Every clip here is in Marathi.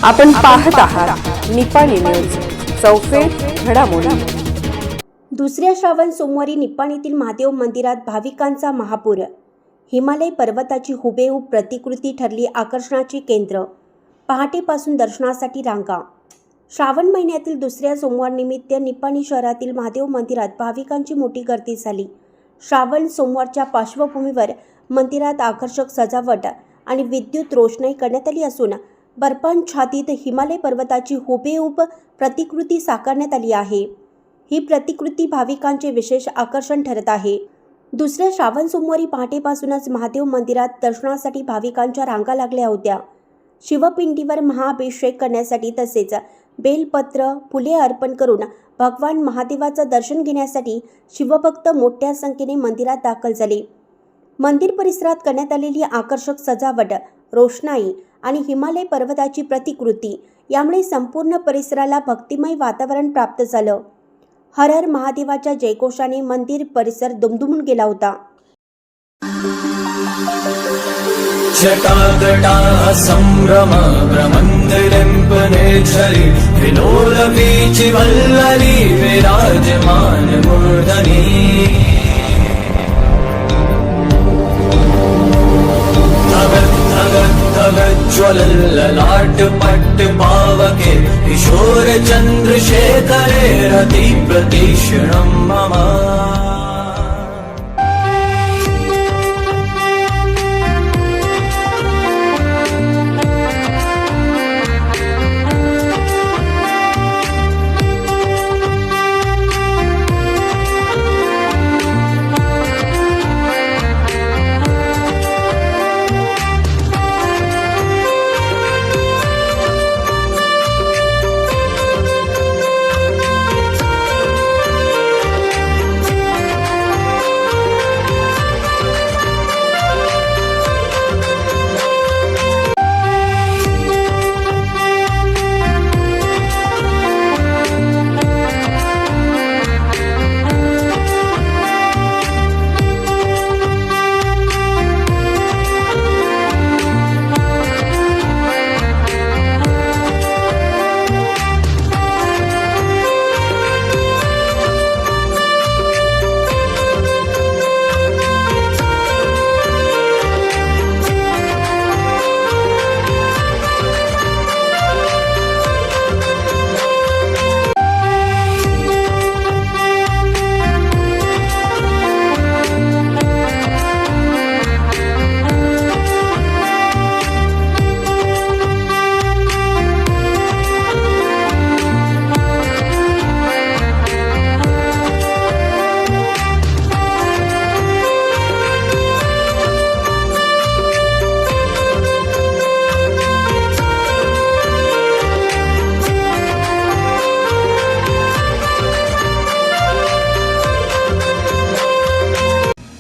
आपण पाहत आहात निपाणी न्यूज, चौफेर घडामोडी। दुसऱ्या श्रावण सोमवारी निपाणीतील महादेव मंदिरात भाविकांचा महापूर। हिमालय पर्वताची हुबेहूब प्रतिकृती ठरली आकर्षणाचे केंद्र। पहाटेपासून दर्शनासाठी रांगा। श्रावण महिन्यातील दुसऱ्या सोमवार निमित्त निपाणी शहरातील महादेव मंदिरात भाविकांची मोठी गर्दी झाली। श्रावण सोमवारच्या पार्श्वभूमीवर मंदिरात आकर्षक सजावट आणि विद्युत रोषणाई करण्यात आली असून बर्फाच्छादित हिमालय पर्वताची हुबेहूब प्रतिकृती साकारण्यात आली आहे। ही प्रतिकृती भाविकांचे विशेष आकर्षण ठरत आहे। दुसऱ्या श्रावण सोमवारी पहाटेपासूनच महादेव मंदिरात दर्शनासाठी भाविकांच्या रांगा लागल्या होत्या। शिवपिंडीवर महाअभिषेक करण्यासाठी तसेच बेलपत्र फुले अर्पण करून भगवान महादेवाचं दर्शन घेण्यासाठी शिवभक्त मोठ्या संख्येने मंदिरात दाखल झाले। मंदिर परिसरात करण्यात आलेली आकर्षक सजावट, रोषणाई आणि हिमालय पर्वताची प्रतिकृती यामुळे संपूर्ण परिसराला भक्तिमय वातावरण प्राप्त झालं। हर हर महादेवाच्या जयघोषाने मंदिर परिसर दुमदुमून गेला होता। जटाजटा संभ्रम ब्रह्मंडलिंपनेश्वरी विलोलवीचि वल्लरी विराजमान मूर्धनी ज्वलल्ललाट पट्ट पावके किशोर चंद्रशेखरे रति प्रतीक्षणं मम।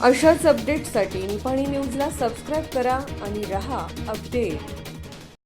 अशाच अपडेट्ससाठी निपाणी न्यूजला सबस्क्राईब करा आणि रहा अपडेट।